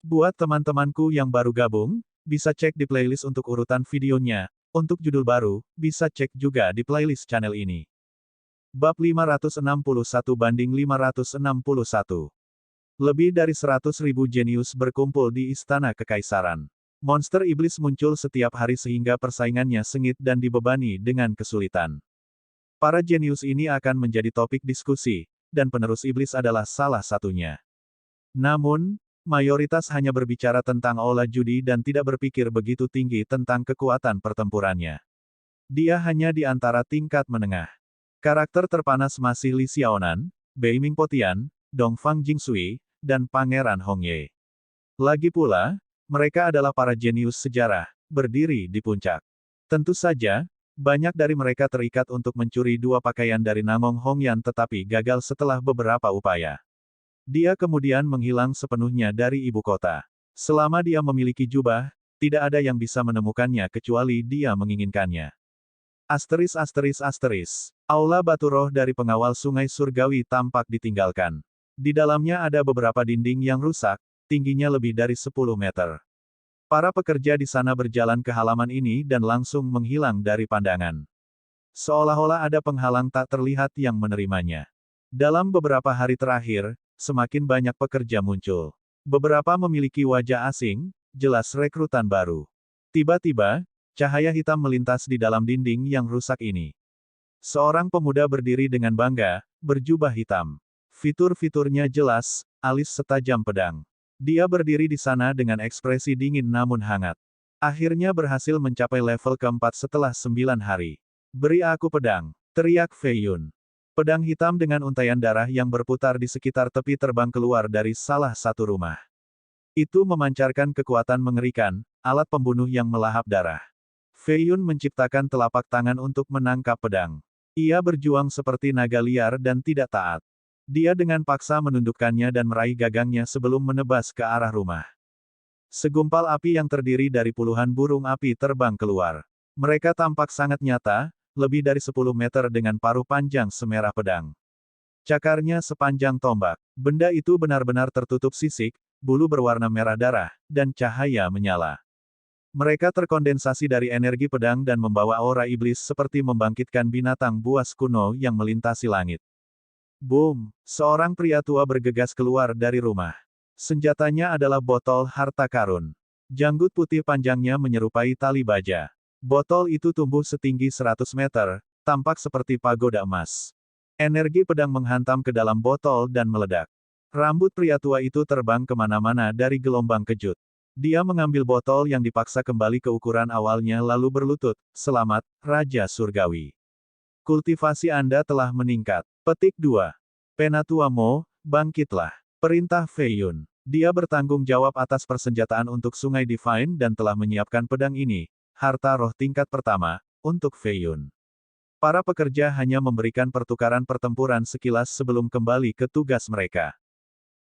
Buat teman-temanku yang baru gabung, bisa cek di playlist untuk urutan videonya. Untuk judul baru, bisa cek juga di playlist channel ini. Bab 561 banding 561. Lebih dari 100.000 jenius berkumpul di Istana Kekaisaran. Monster iblis muncul setiap hari sehingga persaingannya sengit dan dibebani dengan kesulitan. Para jenius ini akan menjadi topik diskusi, dan penerus iblis adalah salah satunya. Namun, mayoritas hanya berbicara tentang aula judi dan tidak berpikir begitu tinggi tentang kekuatan pertempurannya. Dia hanya di antara tingkat menengah. Karakter terpanas masih Li Xiaonan, Bei Mingpo Tian, Dongfang Jingsui, dan Pangeran Hongye. Lagi pula, mereka adalah para jenius sejarah, berdiri di puncak. Tentu saja, banyak dari mereka terikat untuk mencuri dua pakaian dari Namong Hongyan tetapi gagal setelah beberapa upaya. Dia kemudian menghilang sepenuhnya dari ibu kota. Selama dia memiliki jubah, tidak ada yang bisa menemukannya kecuali dia menginginkannya. *****. Aula batu roh dari pengawal sungai surgawi tampak ditinggalkan. Di dalamnya ada beberapa dinding yang rusak, tingginya lebih dari 10 meter. Para pekerja di sana berjalan ke halaman ini dan langsung menghilang dari pandangan. Seolah-olah ada penghalang tak terlihat yang menerimanya. Dalam beberapa hari terakhir, semakin banyak pekerja muncul. Beberapa memiliki wajah asing, jelas rekrutan baru. Tiba-tiba, cahaya hitam melintas di dalam dinding yang rusak ini. Seorang pemuda berdiri dengan bangga, berjubah hitam. Fitur-fiturnya jelas, alis setajam pedang. Dia berdiri di sana dengan ekspresi dingin namun hangat. Akhirnya berhasil mencapai level keempat setelah 9 hari. "Beri aku pedang," teriak Fei Yun. Pedang hitam dengan untaian darah yang berputar di sekitar tepi terbang keluar dari salah satu rumah. Itu memancarkan kekuatan mengerikan, alat pembunuh yang melahap darah. Fei Yun menciptakan telapak tangan untuk menangkap pedang. Ia berjuang seperti naga liar dan tidak taat. Dia dengan paksa menundukkannya dan meraih gagangnya sebelum menebas ke arah rumah. Segumpal api yang terdiri dari puluhan burung api terbang keluar. Mereka tampak sangat nyata, lebih dari 10 meter dengan paruh panjang semerah pedang. Cakarnya sepanjang tombak. Benda itu benar-benar tertutup sisik, bulu berwarna merah darah, dan cahaya menyala. Mereka terkondensasi dari energi pedang dan membawa aura iblis seperti membangkitkan binatang buas kuno yang melintasi langit. Boom! Seorang pria tua bergegas keluar dari rumah. Senjatanya adalah botol harta karun. Janggut putih panjangnya menyerupai tali baja. Botol itu tumbuh setinggi 100 meter, tampak seperti pagoda emas. Energi pedang menghantam ke dalam botol dan meledak. Rambut pria tua itu terbang kemana-mana dari gelombang kejut. Dia mengambil botol yang dipaksa kembali ke ukuran awalnya lalu berlutut, "Selamat, Raja Surgawi. Kultivasi Anda telah meningkat." Petik 2. Penatua Mo, bangkitlah. Perintah Fei Yun. Dia bertanggung jawab atas persenjataan untuk Sungai Divine dan telah menyiapkan pedang ini, harta roh tingkat pertama, untuk Fei Yun. Para pekerja hanya memberikan pertukaran pertempuran sekilas sebelum kembali ke tugas mereka.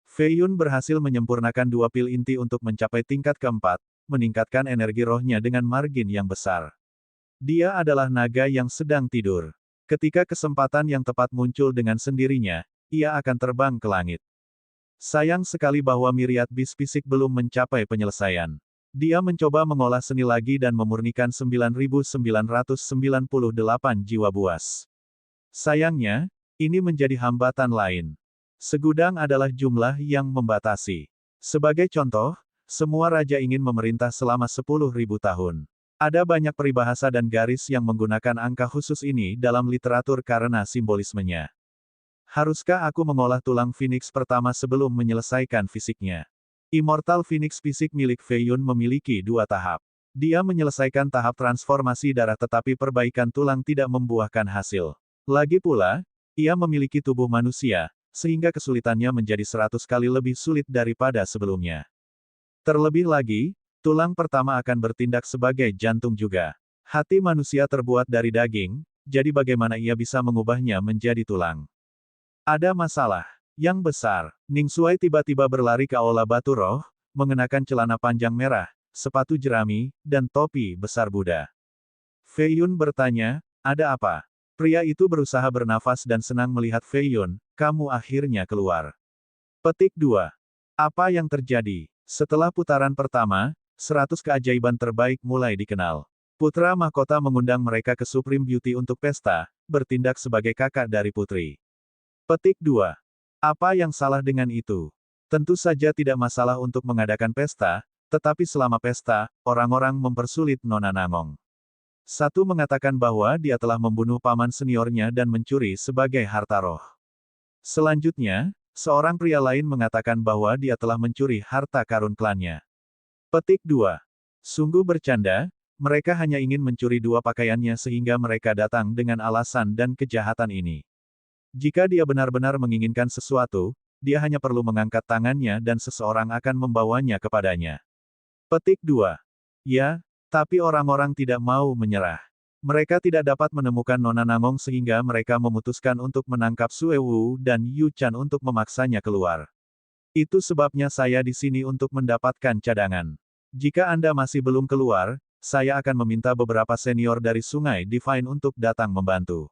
Fei Yun berhasil menyempurnakan dua pil inti untuk mencapai tingkat keempat, meningkatkan energi rohnya dengan margin yang besar. Dia adalah naga yang sedang tidur. Ketika kesempatan yang tepat muncul dengan sendirinya, ia akan terbang ke langit. Sayang sekali bahwa Myriad Beast Fisik belum mencapai penyelesaian. Dia mencoba mengolah seni lagi dan memurnikan 9.998 jiwa buas. Sayangnya, ini menjadi hambatan lain. Segudang adalah jumlah yang membatasi. Sebagai contoh, semua raja ingin memerintah selama 10.000 tahun. Ada banyak peribahasa dan garis yang menggunakan angka khusus ini dalam literatur karena simbolismenya. Haruskah aku mengolah tulang Phoenix pertama sebelum menyelesaikan fisiknya? Immortal Phoenix fisik milik Fei Yun memiliki dua tahap. Dia menyelesaikan tahap transformasi darah tetapi perbaikan tulang tidak membuahkan hasil. Lagi pula, ia memiliki tubuh manusia, sehingga kesulitannya menjadi 100 kali lebih sulit daripada sebelumnya. Terlebih lagi, tulang pertama akan bertindak sebagai jantung juga. Hati manusia terbuat dari daging, jadi bagaimana ia bisa mengubahnya menjadi tulang? Ada masalah yang besar. Ning Xuai tiba-tiba berlari ke aula batu roh, mengenakan celana panjang merah, sepatu jerami, dan topi besar Buddha. Fei Yun bertanya, "Ada apa?" Pria itu berusaha bernafas dan senang melihat Fei Yun, "Kamu akhirnya keluar." Petik 2. Apa yang terjadi? Setelah putaran pertama, 100 keajaiban terbaik mulai dikenal. Putra mahkota mengundang mereka ke Supreme Beauty untuk pesta, bertindak sebagai kakak dari putri. Petik 2. Apa yang salah dengan itu? Tentu saja tidak masalah untuk mengadakan pesta, tetapi selama pesta, orang-orang mempersulit Nona Nangong. Satu mengatakan bahwa dia telah membunuh paman seniornya dan mencuri sebagai harta roh. Selanjutnya, seorang pria lain mengatakan bahwa dia telah mencuri harta karun klannya. Petik 2. Sungguh bercanda, mereka hanya ingin mencuri dua pakaiannya sehingga mereka datang dengan alasan dan kejahatan ini. Jika dia benar-benar menginginkan sesuatu, dia hanya perlu mengangkat tangannya dan seseorang akan membawanya kepadanya. Petik 2. Ya, tapi orang-orang tidak mau menyerah. Mereka tidak dapat menemukan Nona Nangong sehingga mereka memutuskan untuk menangkap Sue Wu dan Yu Chan untuk memaksanya keluar. Itu sebabnya saya di sini untuk mendapatkan cadangan. Jika Anda masih belum keluar, saya akan meminta beberapa senior dari Sungai Divine untuk datang membantu.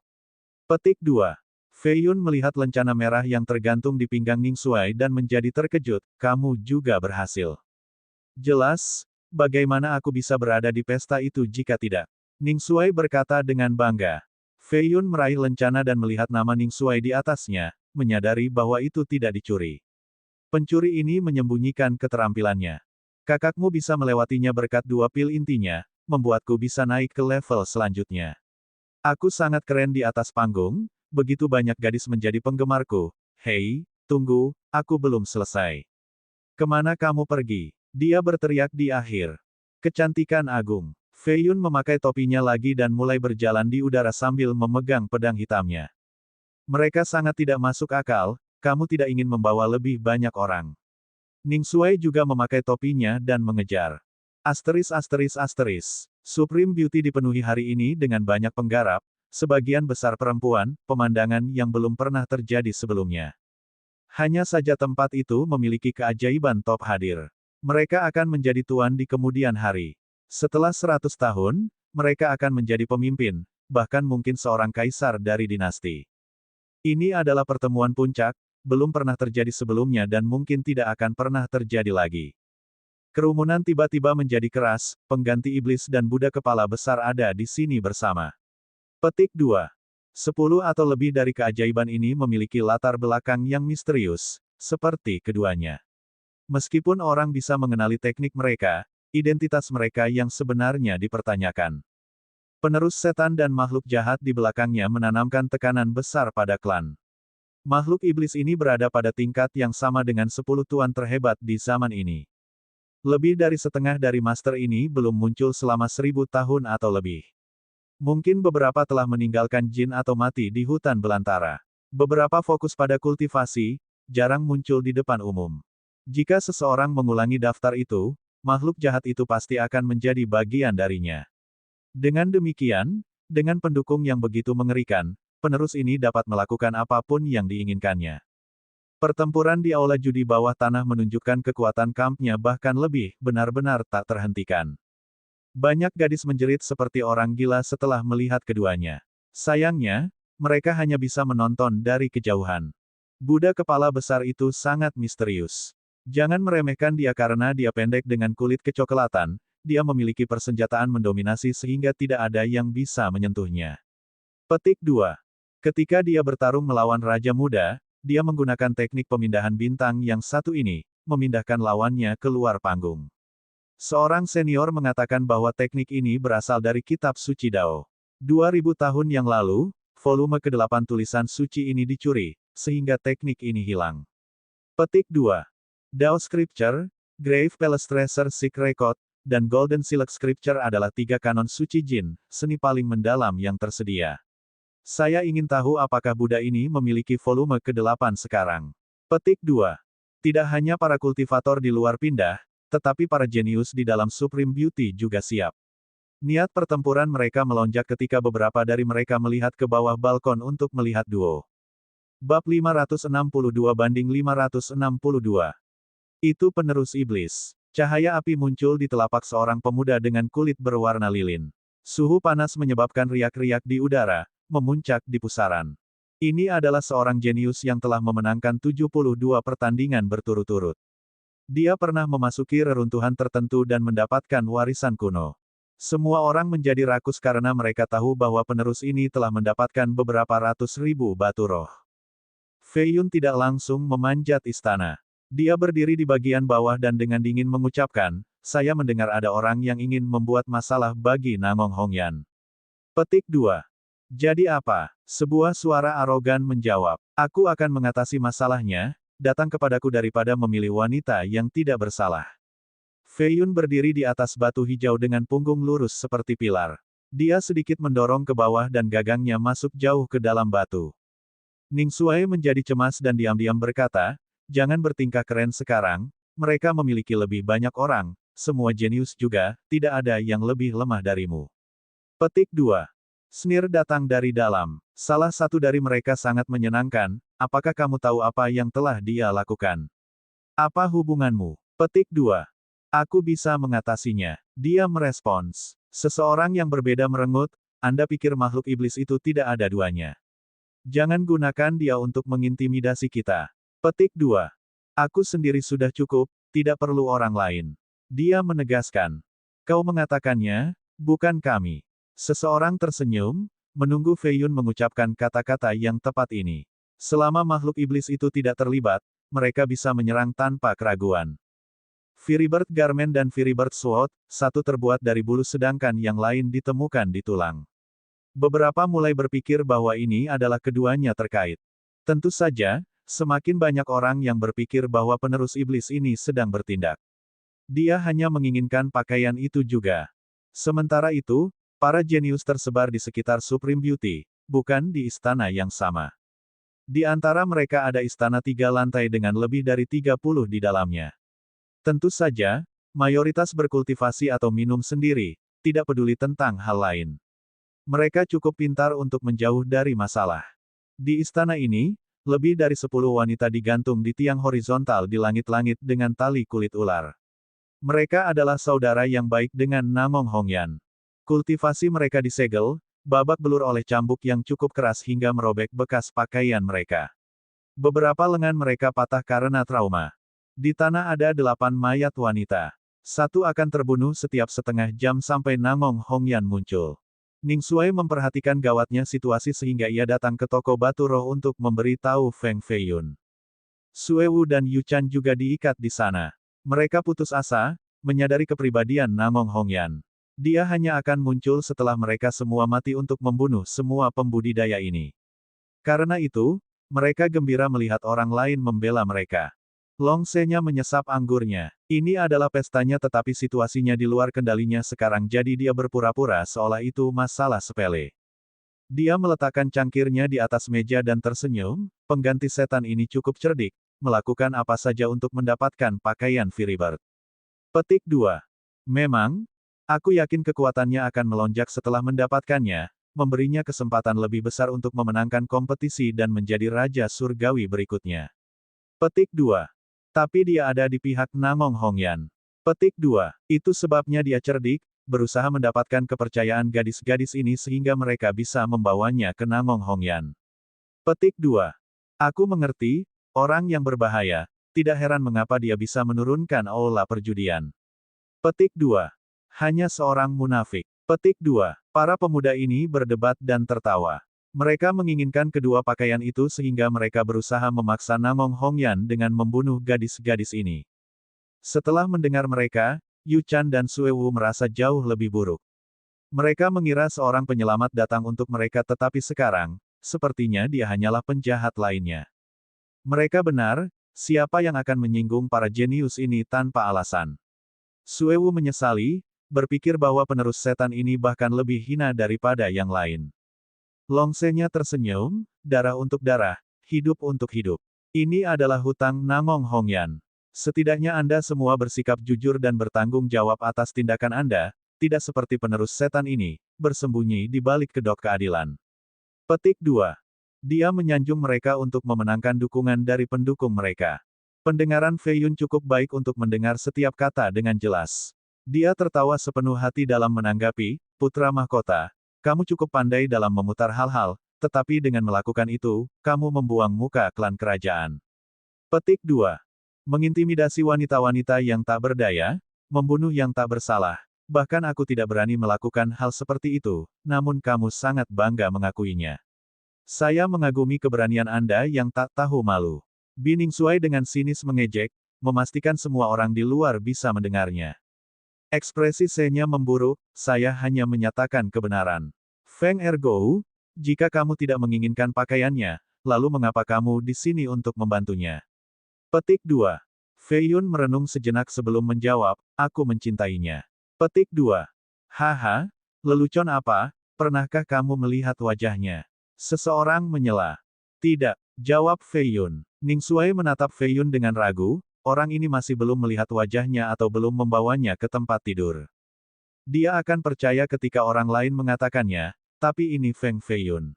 Petik 2. Fei Yun melihat lencana merah yang tergantung di pinggang Ning Shuai dan menjadi terkejut, kamu juga berhasil. Jelas, bagaimana aku bisa berada di pesta itu jika tidak? Ning Shuai berkata dengan bangga. Fei Yun meraih lencana dan melihat nama Ning Shuai di atasnya, menyadari bahwa itu tidak dicuri. Pencuri ini menyembunyikan keterampilannya. Kakakmu bisa melewatinya berkat dua pil intinya, membuatku bisa naik ke level selanjutnya. Aku sangat keren di atas panggung, begitu banyak gadis menjadi penggemarku. Hei, tunggu, aku belum selesai. Kemana kamu pergi? Dia berteriak di akhir. Kecantikan agung. Fei Yun memakai topinya lagi dan mulai berjalan di udara sambil memegang pedang hitamnya. Mereka sangat tidak masuk akal, kamu tidak ingin membawa lebih banyak orang. Ning Shuai juga memakai topinya dan mengejar. Supreme Beauty dipenuhi hari ini dengan banyak penggarap, sebagian besar perempuan, pemandangan yang belum pernah terjadi sebelumnya. Hanya saja tempat itu memiliki keajaiban top hadir. Mereka akan menjadi tuan di kemudian hari. Setelah 100 tahun, mereka akan menjadi pemimpin, bahkan mungkin seorang kaisar dari dinasti. Ini adalah pertemuan puncak, belum pernah terjadi sebelumnya dan mungkin tidak akan pernah terjadi lagi. Kerumunan tiba-tiba menjadi keras, pengganti iblis dan Buddha kepala besar ada di sini bersama. Petik 2. 10 atau lebih dari keajaiban ini memiliki latar belakang yang misterius, seperti keduanya. Meskipun orang bisa mengenali teknik mereka, identitas mereka yang sebenarnya dipertanyakan. Penerus setan dan makhluk jahat di belakangnya menanamkan tekanan besar pada klan. Makhluk iblis ini berada pada tingkat yang sama dengan 10 tuan terhebat di zaman ini. Lebih dari setengah dari master ini belum muncul selama 1000 tahun atau lebih. Mungkin beberapa telah meninggalkan jin atau mati di hutan belantara. Beberapa fokus pada kultivasi, jarang muncul di depan umum. Jika seseorang mengulangi daftar itu, makhluk jahat itu pasti akan menjadi bagian darinya. Dengan demikian, dengan pendukung yang begitu mengerikan, penerus ini dapat melakukan apapun yang diinginkannya. Pertempuran di aula judi bawah tanah menunjukkan kekuatan kampnya bahkan lebih, benar-benar tak terhentikan. Banyak gadis menjerit seperti orang gila setelah melihat keduanya. Sayangnya, mereka hanya bisa menonton dari kejauhan. Buddha kepala besar itu sangat misterius. Jangan meremehkan dia karena dia pendek dengan kulit kecoklatan, dia memiliki persenjataan mendominasi sehingga tidak ada yang bisa menyentuhnya. Petik 2. Ketika dia bertarung melawan Raja Muda, dia menggunakan teknik pemindahan bintang yang satu ini, memindahkan lawannya keluar panggung. Seorang senior mengatakan bahwa teknik ini berasal dari kitab suci Dao. 2000 tahun yang lalu, volume ke-8 tulisan suci ini dicuri, sehingga teknik ini hilang. Petik 2. Dao Scripture, Grave Palace Treasure Seek Record, dan Golden Silk Scripture adalah 3 kanon suci jin, seni paling mendalam yang tersedia. Saya ingin tahu apakah Buddha ini memiliki volume ke-8 sekarang. Petik 2. Tidak hanya para kultivator di luar pindah, tetapi para jenius di dalam Supreme Beauty juga siap. Niat pertempuran mereka melonjak ketika beberapa dari mereka melihat ke bawah balkon untuk melihat duo. Bab 562-562. Itu penerus iblis. Cahaya api muncul di telapak seorang pemuda dengan kulit berwarna lilin. Suhu panas menyebabkan riak-riak di udara, memuncak di pusaran. Ini adalah seorang jenius yang telah memenangkan 72 pertandingan berturut-turut. Dia pernah memasuki reruntuhan tertentu dan mendapatkan warisan kuno. Semua orang menjadi rakus karena mereka tahu bahwa penerus ini telah mendapatkan beberapa ratus ribu batu roh. Fei Yun tidak langsung memanjat istana. Dia berdiri di bagian bawah dan dengan dingin mengucapkan, saya mendengar ada orang yang ingin membuat masalah bagi Namong Hongyan. Petik 2. Jadi apa? Sebuah suara arogan menjawab. Aku akan mengatasi masalahnya, datang kepadaku daripada memilih wanita yang tidak bersalah. Fei Yun berdiri di atas batu hijau dengan punggung lurus seperti pilar. Dia sedikit mendorong ke bawah dan gagangnya masuk jauh ke dalam batu. Ning Xuai menjadi cemas dan diam-diam berkata, jangan bertingkah keren sekarang, mereka memiliki lebih banyak orang, semua jenius juga, tidak ada yang lebih lemah darimu. Petik 2. Snir datang dari dalam. Salah satu dari mereka sangat menyenangkan, apakah kamu tahu apa yang telah dia lakukan? Apa hubunganmu? Petik 2. Aku bisa mengatasinya. Dia merespons. Seseorang yang berbeda merengut, Anda pikir makhluk iblis itu tidak ada duanya. Jangan gunakan dia untuk mengintimidasi kita. Petik 2. Aku sendiri sudah cukup, tidak perlu orang lain. Dia menegaskan. Kau mengatakannya, bukan kami. Seseorang tersenyum, menunggu Fei Yun mengucapkan kata-kata yang tepat ini. Selama makhluk iblis itu tidak terlibat, mereka bisa menyerang tanpa keraguan. Firibird Garment dan Firibird Sword, satu terbuat dari bulu sedangkan yang lain ditemukan di tulang. Beberapa mulai berpikir bahwa ini adalah keduanya terkait. Tentu saja, semakin banyak orang yang berpikir bahwa penerus iblis ini sedang bertindak. Dia hanya menginginkan pakaian itu juga. Sementara itu, para jenius tersebar di sekitar Supreme Beauty, bukan di istana yang sama. Di antara mereka ada istana 3 lantai dengan lebih dari 30 di dalamnya. Tentu saja, mayoritas berkultivasi atau minum sendiri, tidak peduli tentang hal lain. Mereka cukup pintar untuk menjauh dari masalah. Di istana ini, lebih dari 10 wanita digantung di tiang horizontal di langit-langit dengan tali kulit ular. Mereka adalah saudara yang baik dengan Namong Hongyan. Kultivasi mereka disegel, babak belur oleh cambuk yang cukup keras hingga merobek bekas pakaian mereka. Beberapa lengan mereka patah karena trauma. Di tanah ada 8 mayat wanita. Satu akan terbunuh setiap setengah jam sampai Namong Hongyan muncul. Ning Xuai memperhatikan gawatnya situasi sehingga ia datang ke toko batu roh untuk memberi tahu Feng Fei Yun. Sue Wu dan Yu Chan juga diikat di sana. Mereka putus asa, menyadari kepribadian Namong Hongyan. Dia hanya akan muncul setelah mereka semua mati untuk membunuh semua pembudidaya ini. Karena itu, mereka gembira melihat orang lain membela mereka. Long Se-nya menyesap anggurnya. Ini adalah pestanya tetapi situasinya di luar kendalinya sekarang jadi dia berpura-pura seolah itu masalah sepele. Dia meletakkan cangkirnya di atas meja dan tersenyum, pengganti setan ini cukup cerdik, melakukan apa saja untuk mendapatkan pakaian Firibird. Petik 2. Memang, aku yakin kekuatannya akan melonjak setelah mendapatkannya, memberinya kesempatan lebih besar untuk memenangkan kompetisi dan menjadi Raja Surgawi berikutnya. Petik 2. Tapi dia ada di pihak Namong Hongyan. Petik 2. Itu sebabnya dia cerdik, berusaha mendapatkan kepercayaan gadis-gadis ini sehingga mereka bisa membawanya ke Namong Hongyan. Petik 2. Aku mengerti, orang yang berbahaya, tidak heran mengapa dia bisa menurunkan aula perjudian. Petik 2. Hanya seorang munafik. Petik 2. Para pemuda ini berdebat dan tertawa. Mereka menginginkan kedua pakaian itu sehingga mereka berusaha memaksa Namong Hongyan dengan membunuh gadis-gadis ini. Setelah mendengar mereka, Yu Chan dan Sue Wu merasa jauh lebih buruk. Mereka mengira seorang penyelamat datang untuk mereka tetapi sekarang, sepertinya dia hanyalah penjahat lainnya. Mereka benar, siapa yang akan menyinggung para jenius ini tanpa alasan. Sue Wu menyesali, berpikir bahwa penerus setan ini bahkan lebih hina daripada yang lain. Long Se-nya tersenyum, darah untuk darah, hidup untuk hidup. Ini adalah hutang Namong Hongyan. Setidaknya Anda semua bersikap jujur dan bertanggung jawab atas tindakan Anda, tidak seperti penerus setan ini, bersembunyi di balik kedok keadilan. Petik 2. Dia menyanjung mereka untuk memenangkan dukungan dari pendukung mereka. Pendengaran Fei Yun cukup baik untuk mendengar setiap kata dengan jelas. Dia tertawa sepenuh hati dalam menanggapi, Putra Mahkota, kamu cukup pandai dalam memutar hal-hal, tetapi dengan melakukan itu, kamu membuang muka klan kerajaan. Petik 2. Mengintimidasi wanita-wanita yang tak berdaya, membunuh yang tak bersalah. Bahkan aku tidak berani melakukan hal seperti itu, namun kamu sangat bangga mengakuinya. Saya mengagumi keberanian Anda yang tak tahu malu. Bining Shuai dengan sinis mengejek, memastikan semua orang di luar bisa mendengarnya. Ekspresi Senya memburuk, saya hanya menyatakan kebenaran. Feng Ergou, jika kamu tidak menginginkan pakaiannya, lalu mengapa kamu di sini untuk membantunya? Petik 2. Fei Yun merenung sejenak sebelum menjawab, aku mencintainya. Petik 2. Haha, lelucon apa, pernahkah kamu melihat wajahnya? Seseorang menyela. Tidak, jawab Fei Yun. Ning Shuai menatap Fei Yun dengan ragu, orang ini masih belum melihat wajahnya atau belum membawanya ke tempat tidur. Dia akan percaya ketika orang lain mengatakannya, tapi ini Feng Fei Yun.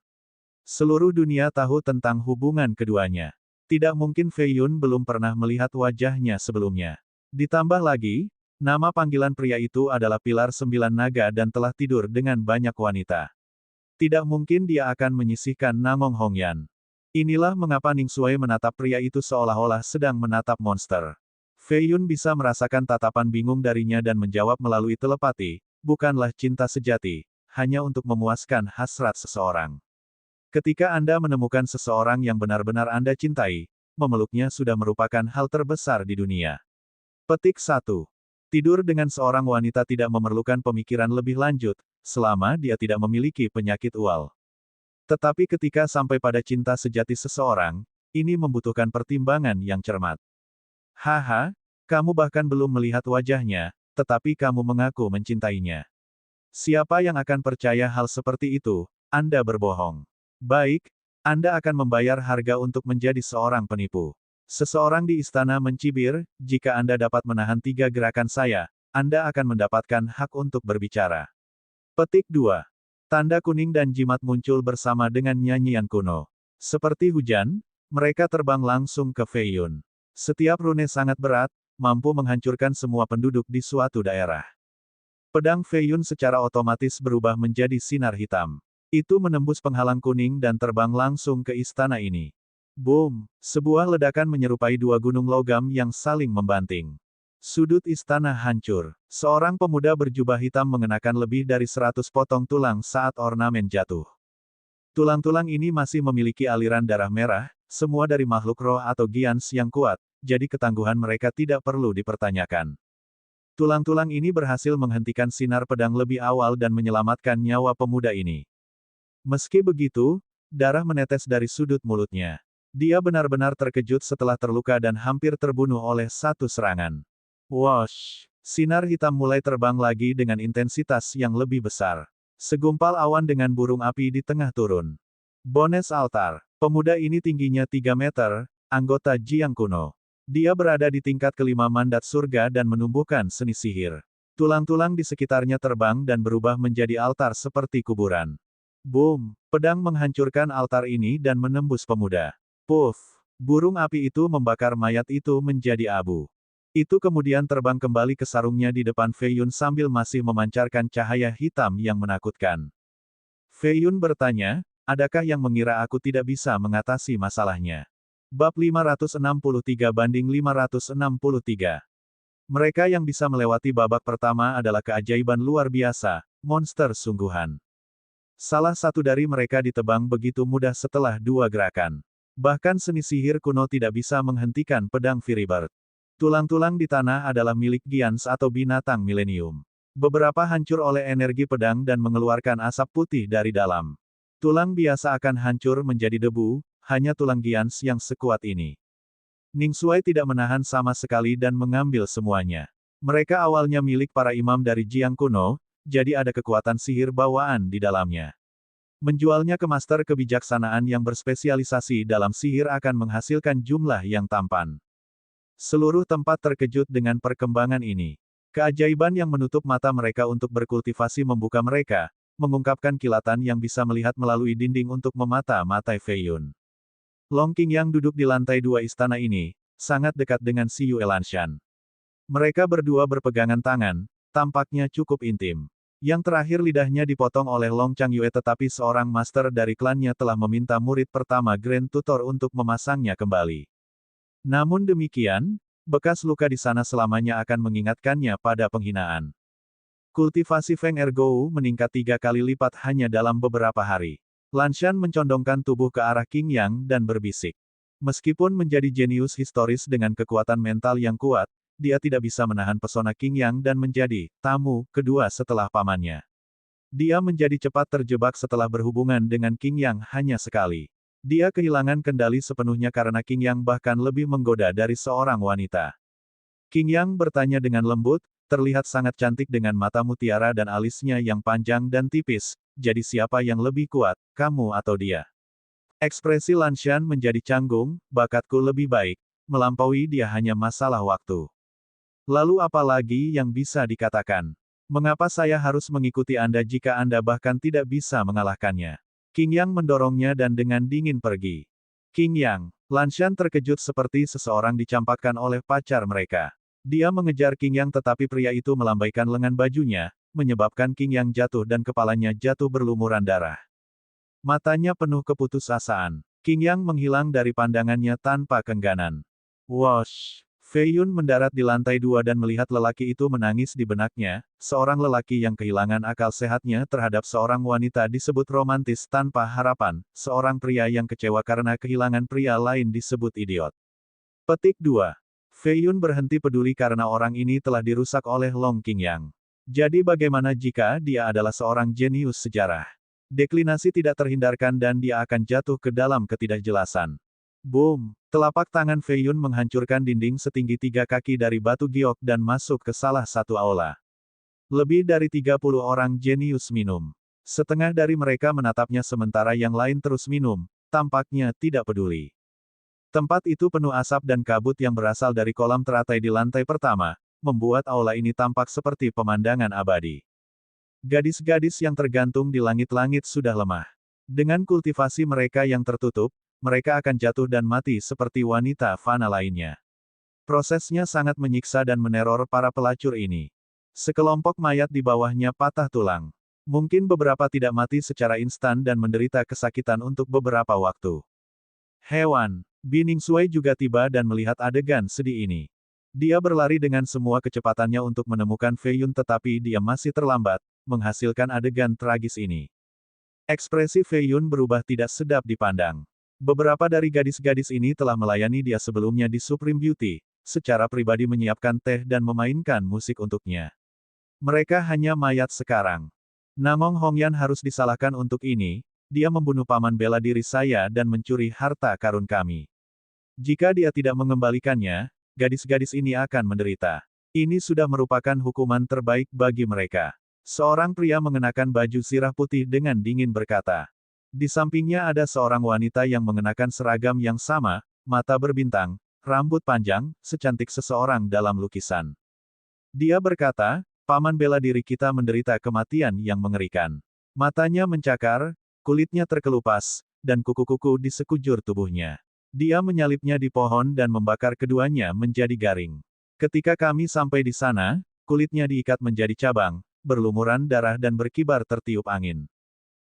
Seluruh dunia tahu tentang hubungan keduanya. Tidak mungkin Fei Yun belum pernah melihat wajahnya sebelumnya. Ditambah lagi, nama panggilan pria itu adalah Pilar Sembilan Naga dan telah tidur dengan banyak wanita. Tidak mungkin dia akan menyisihkan Namong Hongyan. Inilah mengapa Ning Shuai menatap pria itu seolah-olah sedang menatap monster. Fei Yun bisa merasakan tatapan bingung darinya dan menjawab melalui telepati, bukanlah cinta sejati, hanya untuk memuaskan hasrat seseorang. Ketika Anda menemukan seseorang yang benar-benar Anda cintai, memeluknya sudah merupakan hal terbesar di dunia. Petik 1. Tidur dengan seorang wanita tidak memerlukan pemikiran lebih lanjut, selama dia tidak memiliki penyakit ual. Tetapi ketika sampai pada cinta sejati seseorang, ini membutuhkan pertimbangan yang cermat. Haha, kamu bahkan belum melihat wajahnya, tetapi kamu mengaku mencintainya. Siapa yang akan percaya hal seperti itu? Anda berbohong. Baik, Anda akan membayar harga untuk menjadi seorang penipu. Seseorang di istana mencibir, jika Anda dapat menahan 3 gerakan saya, Anda akan mendapatkan hak untuk berbicara. Petik 2. Tanda kuning dan jimat muncul bersama dengan nyanyian kuno. Seperti hujan, mereka terbang langsung ke Fei Yun. Setiap rune sangat berat, mampu menghancurkan semua penduduk di suatu daerah. Pedang Fei Yun secara otomatis berubah menjadi sinar hitam. Itu menembus penghalang kuning dan terbang langsung ke istana ini. Boom! Sebuah ledakan menyerupai 2 gunung logam yang saling membanting. Sudut istana hancur. Seorang pemuda berjubah hitam mengenakan lebih dari 100 potong tulang saat ornamen jatuh. Tulang-tulang ini masih memiliki aliran darah merah, semua dari makhluk roh atau gians yang kuat, jadi ketangguhan mereka tidak perlu dipertanyakan. Tulang-tulang ini berhasil menghentikan sinar pedang lebih awal dan menyelamatkan nyawa pemuda ini. Meski begitu, darah menetes dari sudut mulutnya. Dia benar-benar terkejut setelah terluka dan hampir terbunuh oleh satu serangan. Wosh! Sinar hitam mulai terbang lagi dengan intensitas yang lebih besar. Segumpal awan dengan burung api di tengah turun. Bones altar. Pemuda ini tingginya 3 meter, anggota Jiang kuno. Dia berada di tingkat kelima mandat surga dan menumbuhkan seni sihir. Tulang-tulang di sekitarnya terbang dan berubah menjadi altar seperti kuburan. Boom! Pedang menghancurkan altar ini dan menembus pemuda. Puff! Burung api itu membakar mayat itu menjadi abu. Itu kemudian terbang kembali ke sarungnya di depan Fei Yun sambil masih memancarkan cahaya hitam yang menakutkan. Fei Yun bertanya, adakah yang mengira aku tidak bisa mengatasi masalahnya? Bab 563-563. Mereka yang bisa melewati babak pertama adalah keajaiban luar biasa, monster sungguhan. Salah satu dari mereka ditebang begitu mudah setelah 2 gerakan. Bahkan seni sihir kuno tidak bisa menghentikan pedang Firibird. Tulang-tulang di tanah adalah milik gians atau binatang milenium. Beberapa hancur oleh energi pedang dan mengeluarkan asap putih dari dalam. Tulang biasa akan hancur menjadi debu, hanya tulang gians yang sekuat ini. Ning Shuai tidak menahan sama sekali dan mengambil semuanya. Mereka awalnya milik para imam dari Jiang kuno, jadi ada kekuatan sihir bawaan di dalamnya. Menjualnya ke master kebijaksanaan yang berspesialisasi dalam sihir akan menghasilkan jumlah yang tampan. Seluruh tempat terkejut dengan perkembangan ini. Keajaiban yang menutup mata mereka untuk berkultivasi membuka mereka, mengungkapkan kilatan yang bisa melihat melalui dinding untuk memata-matai Fei Yun. Long Qingyang duduk di lantai 2 istana ini, sangat dekat dengan Si Yue Lanshan. Mereka berdua berpegangan tangan, tampaknya cukup intim. Yang terakhir lidahnya dipotong oleh Long Changyue tetapi seorang master dari klannya telah meminta murid pertama Grand Tutor untuk memasangnya kembali. Namun demikian, Bekas luka di sana selamanya akan mengingatkannya pada penghinaan. Kultivasi Feng Ergou meningkat 3 kali lipat hanya dalam beberapa hari. Lanshan mencondongkan tubuh ke arah Qing Yang dan berbisik. Meskipun menjadi jenius historis dengan kekuatan mental yang kuat, dia tidak bisa menahan pesona Qing Yang dan menjadi tamu kedua setelah pamannya. Dia menjadi cepat terjebak setelah berhubungan dengan Qing Yang hanya sekali. Dia kehilangan kendali sepenuhnya karena Qing Yang bahkan lebih menggoda dari seorang wanita. Qing Yang bertanya dengan lembut, terlihat sangat cantik dengan mata mutiara dan alisnya yang panjang dan tipis. Jadi siapa yang lebih kuat, kamu atau dia? Ekspresi Lanshan menjadi canggung, bakatku lebih baik. Melampaui dia hanya masalah waktu. Lalu apa lagi yang bisa dikatakan? Mengapa saya harus mengikuti Anda jika Anda bahkan tidak bisa mengalahkannya? Qing Yang mendorongnya dan dengan dingin pergi. Qing Yang, Lanshan terkejut seperti seseorang dicampakkan oleh pacar mereka. Dia mengejar Qing Yang tetapi pria itu melambaikan lengan bajunya, menyebabkan Qing Yang jatuh dan kepalanya jatuh berlumuran darah. Matanya penuh keputusasaan. Qing Yang menghilang dari pandangannya tanpa kengganan. Wosh! Fei Yun mendarat di lantai 2 dan melihat lelaki itu menangis di benaknya, seorang lelaki yang kehilangan akal sehatnya terhadap seorang wanita disebut romantis tanpa harapan, seorang pria yang kecewa karena kehilangan pria lain disebut idiot. Petik 2. Fei Yun berhenti peduli karena orang ini telah dirusak oleh Long Qing Yang. Jadi bagaimana jika dia adalah seorang jenius sejarah? Deklinasi tidak terhindarkan dan dia akan jatuh ke dalam ketidakjelasan. Boom! Telapak tangan Fei Yun menghancurkan dinding setinggi 3 kaki dari batu giok dan masuk ke salah satu aula. Lebih dari 30 orang jenius minum. Setengah dari mereka menatapnya sementara yang lain terus minum, tampaknya tidak peduli. Tempat itu penuh asap dan kabut yang berasal dari kolam teratai di lantai pertama, membuat aula ini tampak seperti pemandangan abadi. Gadis-gadis yang tergantung di langit-langit sudah lemah. Dengan kultivasi mereka yang tertutup, mereka akan jatuh dan mati seperti wanita fana lainnya. Prosesnya sangat menyiksa dan meneror para pelacur ini. Sekelompok mayat di bawahnya patah tulang. Mungkin beberapa tidak mati secara instan dan menderita kesakitan untuk beberapa waktu. Hewan, Bining Sui juga tiba dan melihat adegan sedih ini. Dia berlari dengan semua kecepatannya untuk menemukan Fei Yun tetapi dia masih terlambat, menghasilkan adegan tragis ini. Ekspresi Fei Yun berubah tidak sedap dipandang. Beberapa dari gadis-gadis ini telah melayani dia sebelumnya di Supreme Beauty, secara pribadi menyiapkan teh dan memainkan musik untuknya. Mereka hanya mayat sekarang. Namong Hongyan harus disalahkan untuk ini, dia membunuh paman bela diri saya dan mencuri harta karun kami. Jika dia tidak mengembalikannya, gadis-gadis ini akan menderita. Ini sudah merupakan hukuman terbaik bagi mereka. Seorang pria mengenakan baju sirah putih dengan dingin berkata. Di sampingnya ada seorang wanita yang mengenakan seragam yang sama, mata berbintang, rambut panjang, secantik seseorang dalam lukisan. Dia berkata, paman bela diri kita menderita kematian yang mengerikan. Matanya mencakar, kulitnya terkelupas, dan kuku-kuku di sekujur tubuhnya. Dia menyalipnya di pohon dan membakar keduanya menjadi garing. Ketika kami sampai di sana, kulitnya diikat menjadi cabang, berlumuran darah dan berkibar tertiup angin.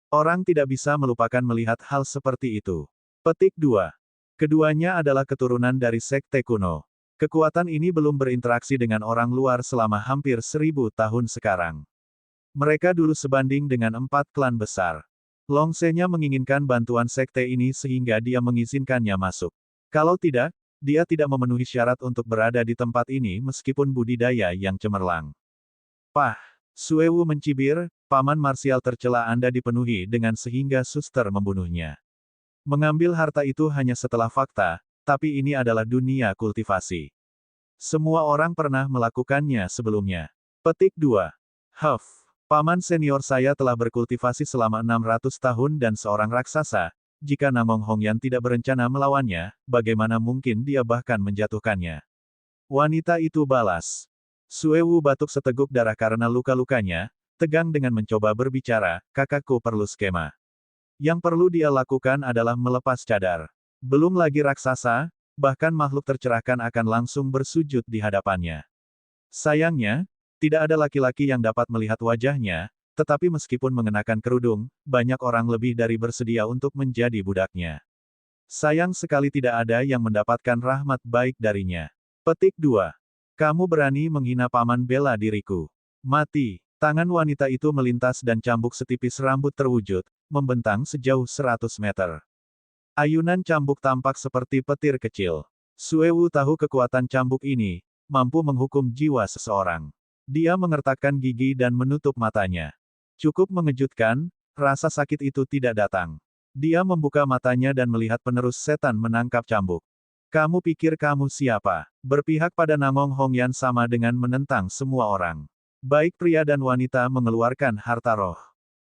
Orang tidak bisa melupakan melihat hal seperti itu. Petik 2. Keduanya adalah keturunan dari sekte kuno. Kekuatan ini belum berinteraksi dengan orang luar selama hampir 1000 tahun sekarang. Mereka dulu sebanding dengan 4 klan besar. Longsenya menginginkan bantuan sekte ini sehingga dia mengizinkannya masuk. Kalau tidak, dia tidak memenuhi syarat untuk berada di tempat ini meskipun budidaya yang cemerlang. Pah! Suewu mencibir, paman marsial tercela Anda dipenuhi dengan sehingga suster membunuhnya. Mengambil harta itu hanya setelah fakta, tapi ini adalah dunia kultivasi. Semua orang pernah melakukannya sebelumnya. Petik 2. Huff. Paman senior saya telah berkultivasi selama 600 tahun dan seorang raksasa. Jika Namong Hongyan tidak berencana melawannya, bagaimana mungkin dia bahkan menjatuhkannya? Wanita itu balas. Suewu batuk seteguk darah karena luka-lukanya, tegang dengan mencoba berbicara, kakakku perlu skema. Yang perlu dia lakukan adalah melepas cadar. Belum lagi raksasa, bahkan makhluk tercerahkan akan langsung bersujud di hadapannya. Sayangnya, tidak ada laki-laki yang dapat melihat wajahnya, tetapi meskipun mengenakan kerudung, banyak orang lebih dari bersedia untuk menjadi budaknya. Sayang sekali tidak ada yang mendapatkan rahmat baik darinya. Petik 2. Kamu berani menghina paman bela diriku. Mati. Tangan wanita itu melintas dan cambuk setipis rambut terwujud, membentang sejauh 100 meter. Ayunan cambuk tampak seperti petir kecil. Suewu tahu kekuatan cambuk ini, mampu menghukum jiwa seseorang. Dia mengertakkan gigi dan menutup matanya. Cukup mengejutkan, rasa sakit itu tidak datang. Dia membuka matanya dan melihat penerus setan menangkap cambuk. Kamu pikir kamu siapa? Berpihak pada Namong Hongyan sama dengan menentang semua orang. Baik pria dan wanita mengeluarkan harta roh.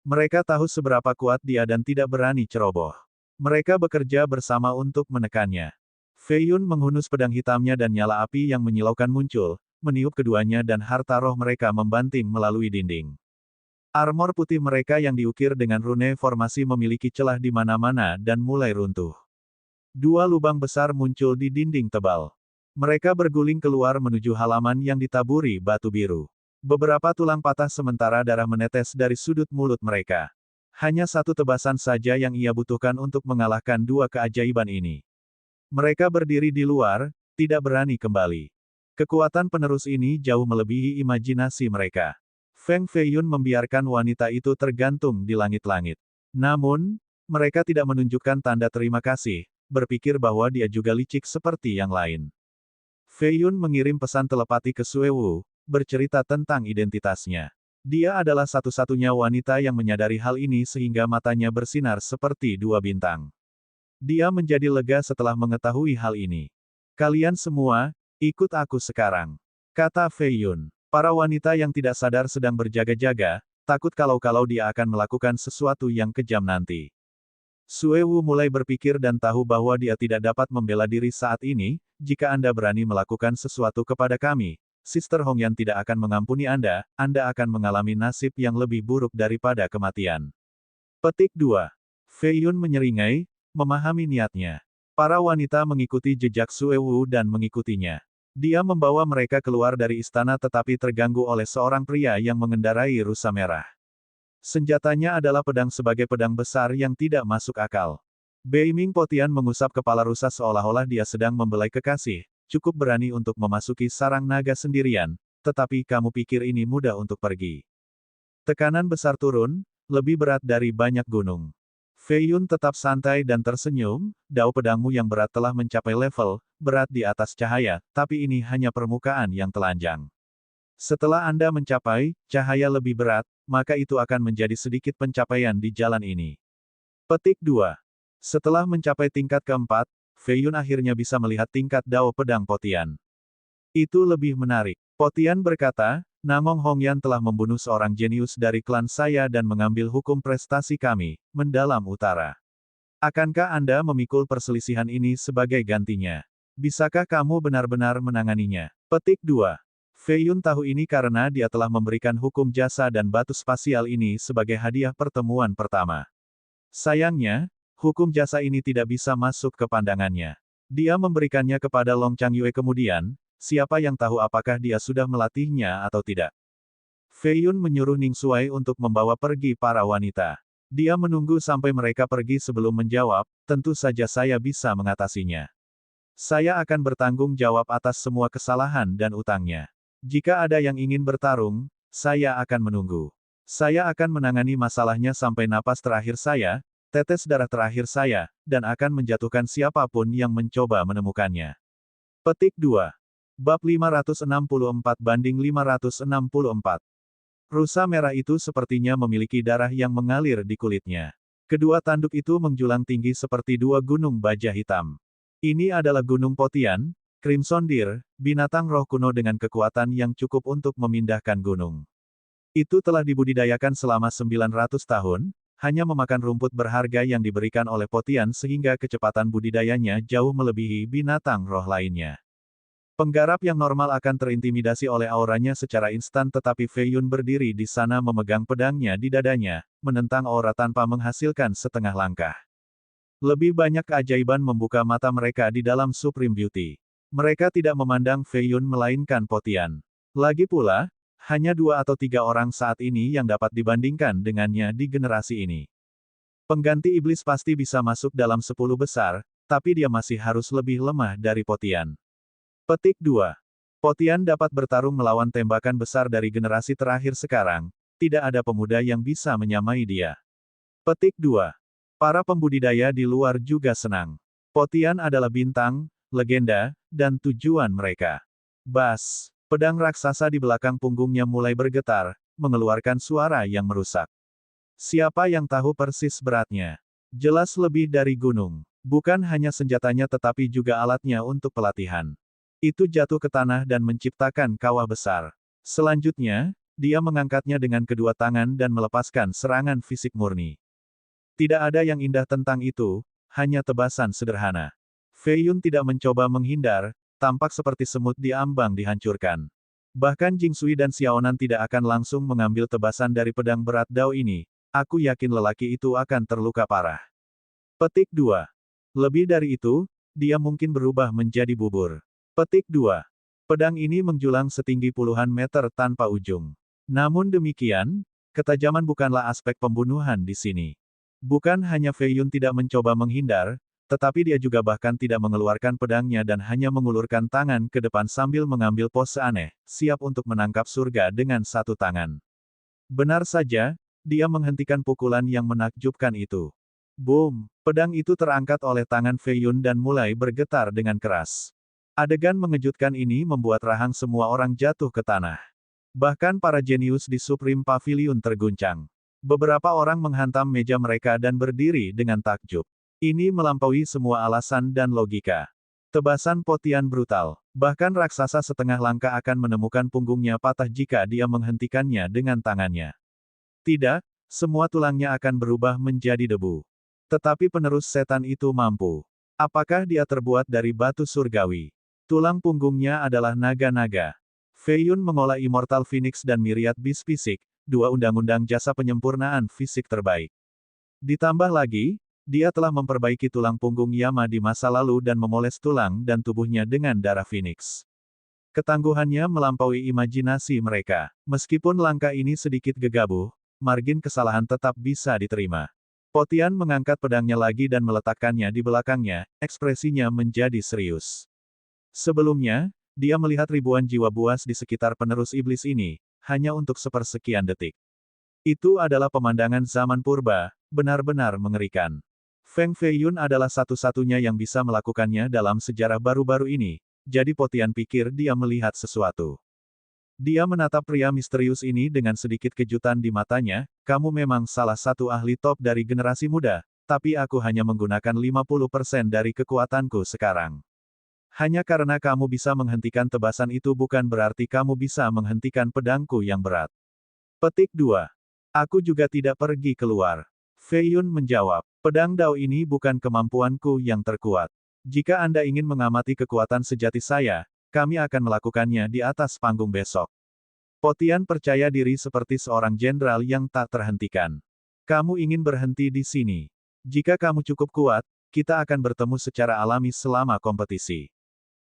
Mereka tahu seberapa kuat dia dan tidak berani ceroboh. Mereka bekerja bersama untuk menekannya. Fei Yun menghunus pedang hitamnya dan nyala api yang menyilaukan muncul, meniup keduanya dan harta roh mereka membanting melalui dinding. Armor putih mereka yang diukir dengan rune formasi memiliki celah di mana-mana dan mulai runtuh. Dua lubang besar muncul di dinding tebal. Mereka berguling keluar menuju halaman yang ditaburi batu biru. Beberapa tulang patah sementara darah menetes dari sudut mulut mereka. Hanya satu tebasan saja yang ia butuhkan untuk mengalahkan dua keajaiban ini. Mereka berdiri di luar, tidak berani kembali. Kekuatan penerus ini jauh melebihi imajinasi mereka. Feng Feiyun membiarkan wanita itu tergantung di langit-langit. Namun, mereka tidak menunjukkan tanda terima kasih, berpikir bahwa dia juga licik seperti yang lain. Fei Yun mengirim pesan telepati ke Suewu, bercerita tentang identitasnya. Dia adalah satu-satunya wanita yang menyadari hal ini sehingga matanya bersinar seperti dua bintang. Dia menjadi lega setelah mengetahui hal ini. Kalian semua, ikut aku sekarang, kata Fei Yun. Para wanita yang tidak sadar sedang berjaga-jaga, takut kalau-kalau dia akan melakukan sesuatu yang kejam nanti. Suewu mulai berpikir dan tahu bahwa dia tidak dapat membela diri saat ini, jika Anda berani melakukan sesuatu kepada kami, Sister Hongyan tidak akan mengampuni Anda akan mengalami nasib yang lebih buruk daripada kematian. Petik 2. Fei Yun menyeringai, memahami niatnya. Para wanita mengikuti jejak Suewu dan mengikutinya. Dia membawa mereka keluar dari istana tetapi terganggu oleh seorang pria yang mengendarai rusa merah. Senjatanya adalah pedang sebagai pedang besar yang tidak masuk akal. Beiming Potian mengusap kepala rusa seolah-olah dia sedang membelai kekasih, cukup berani untuk memasuki sarang naga sendirian, tetapi kamu pikir ini mudah untuk pergi. Tekanan besar turun, lebih berat dari banyak gunung. Fei Yun tetap santai dan tersenyum, dao pedangmu yang berat telah mencapai level berat di atas cahaya, tapi ini hanya permukaan yang telanjang. Setelah Anda mencapai cahaya lebih berat, maka itu akan menjadi sedikit pencapaian di jalan ini. Petik 2. Setelah mencapai tingkat keempat, Fei Yun akhirnya bisa melihat tingkat dao pedang Potian. Itu lebih menarik. Potian berkata, Namong Hongyan telah membunuh seorang jenius dari klan saya dan mengambil hukum prestasi kami, mendalam utara. Akankah Anda memikul perselisihan ini sebagai gantinya? Bisakah kamu benar-benar menanganinya? Petik 2. Fei Yun tahu ini karena dia telah memberikan hukum jasa dan batu spasial ini sebagai hadiah pertemuan pertama. Sayangnya, hukum jasa ini tidak bisa masuk ke pandangannya. Dia memberikannya kepada Long Changyue kemudian, siapa yang tahu apakah dia sudah melatihnya atau tidak. Fei Yun menyuruh Ning Xuai untuk membawa pergi para wanita. Dia menunggu sampai mereka pergi sebelum menjawab, tentu saja saya bisa mengatasinya. Saya akan bertanggung jawab atas semua kesalahan dan utangnya. Jika ada yang ingin bertarung, saya akan menunggu. Saya akan menangani masalahnya sampai napas terakhir saya, tetes darah terakhir saya, dan akan menjatuhkan siapapun yang mencoba menemukannya. Petik 2. Bab 564-564. Rusa merah itu sepertinya memiliki darah yang mengalir di kulitnya. Kedua tanduk itu menjulang tinggi seperti dua gunung baja hitam. Ini adalah Gunung Potian, Crimson Deer, binatang roh kuno dengan kekuatan yang cukup untuk memindahkan gunung. Itu telah dibudidayakan selama 900 tahun, hanya memakan rumput berharga yang diberikan oleh Potian sehingga kecepatan budidayanya jauh melebihi binatang roh lainnya. Penggarap yang normal akan terintimidasi oleh auranya secara instan tetapi Fei Yun berdiri di sana memegang pedangnya di dadanya, menentang aura tanpa menghasilkan setengah langkah. Lebih banyak keajaiban membuka mata mereka di dalam Supreme Beauty. Mereka tidak memandang Fei Yun melainkan Potian. Lagi pula, hanya 2 atau 3 orang saat ini yang dapat dibandingkan dengannya di generasi ini. Pengganti iblis pasti bisa masuk dalam 10 besar, tapi dia masih harus lebih lemah dari Potian. Petik 2. Potian dapat bertarung melawan tembakan besar dari generasi terakhir sekarang, tidak ada pemuda yang bisa menyamai dia. Petik 2. Para pembudidaya di luar juga senang. Potian adalah bintang, legenda, dan tujuan mereka. Bas. Pedang raksasa di belakang punggungnya mulai bergetar, mengeluarkan suara yang merusak. Siapa yang tahu persis beratnya? Jelas lebih dari gunung. Bukan hanya senjatanya tetapi juga alatnya untuk pelatihan. Itu jatuh ke tanah dan menciptakan kawah besar. Selanjutnya, dia mengangkatnya dengan kedua tangan dan melepaskan serangan fisik murni. Tidak ada yang indah tentang itu, hanya tebasan sederhana. Fei Yun tidak mencoba menghindar, tampak seperti semut di ambang dihancurkan. Bahkan Jing Sui dan Xiaonan tidak akan langsung mengambil tebasan dari pedang berat Dao ini, aku yakin lelaki itu akan terluka parah. Petik 2. Lebih dari itu, dia mungkin berubah menjadi bubur. Petik 2. Pedang ini menjulang setinggi puluhan meter tanpa ujung. Namun demikian, ketajaman bukanlah aspek pembunuhan di sini. Bukan hanya Fei Yun tidak mencoba menghindar, tetapi dia juga bahkan tidak mengeluarkan pedangnya dan hanya mengulurkan tangan ke depan sambil mengambil pose aneh, siap untuk menangkap surga dengan satu tangan. Benar saja, dia menghentikan pukulan yang menakjubkan itu. Boom! Pedang itu terangkat oleh tangan Fei Yun dan mulai bergetar dengan keras. Adegan mengejutkan ini membuat rahang semua orang jatuh ke tanah. Bahkan para jenius di Supreme Pavilion terguncang. Beberapa orang menghantam meja mereka dan berdiri dengan takjub. Ini melampaui semua alasan dan logika. Tebasan Potian brutal. Bahkan raksasa setengah langkah akan menemukan punggungnya patah jika dia menghentikannya dengan tangannya. Tidak, semua tulangnya akan berubah menjadi debu. Tetapi penerus setan itu mampu. Apakah dia terbuat dari batu surgawi? Tulang punggungnya adalah naga-naga. Fei Yun mengolah Immortal Phoenix dan Myriad Beast Fisik, dua undang-undang jasa penyempurnaan fisik terbaik. Ditambah lagi, dia telah memperbaiki tulang punggung Yama di masa lalu dan memoles tulang dan tubuhnya dengan darah Phoenix. Ketangguhannya melampaui imajinasi mereka. Meskipun langkah ini sedikit gegabah, margin kesalahan tetap bisa diterima. Potian mengangkat pedangnya lagi dan meletakkannya di belakangnya, ekspresinya menjadi serius. Sebelumnya, dia melihat ribuan jiwa buas di sekitar penerus iblis ini, hanya untuk sepersekian detik. Itu adalah pemandangan zaman purba, benar-benar mengerikan. Feng Fei Yun adalah satu-satunya yang bisa melakukannya dalam sejarah baru-baru ini, jadi Potian pikir dia melihat sesuatu. Dia menatap pria misterius ini dengan sedikit kejutan di matanya, kamu memang salah satu ahli top dari generasi muda, tapi aku hanya menggunakan 50% dari kekuatanku sekarang. Hanya karena kamu bisa menghentikan tebasan itu bukan berarti kamu bisa menghentikan pedangku yang berat. Petik 2. Aku juga tidak pergi keluar. Fei Yun menjawab, pedang Dao ini bukan kemampuanku yang terkuat. Jika Anda ingin mengamati kekuatan sejati saya, kami akan melakukannya di atas panggung besok. Potian percaya diri seperti seorang jenderal yang tak terhentikan. Kamu ingin berhenti di sini. Jika kamu cukup kuat, kita akan bertemu secara alami selama kompetisi.